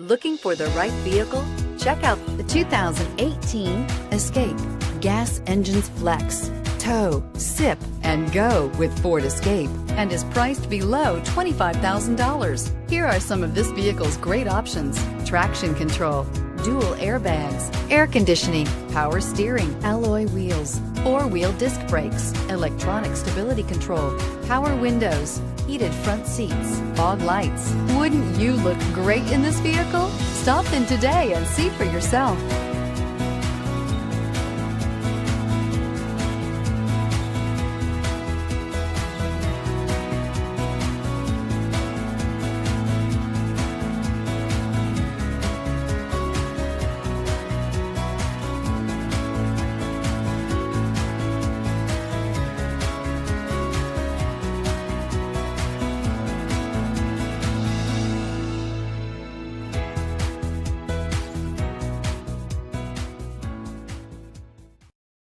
Looking for the right vehicle? Check out the 2018 Escape. Gas engines flex, tow, sip, and go with Ford Escape, and is priced below $25,000. Here are some of this vehicle's great options: traction control, dual airbags, air conditioning, power steering, alloy wheels, four-wheel disc brakes, electronic stability control, power windows, heated front seats, fog lights. Wouldn't you look great in this vehicle? Stop in today and see for yourself.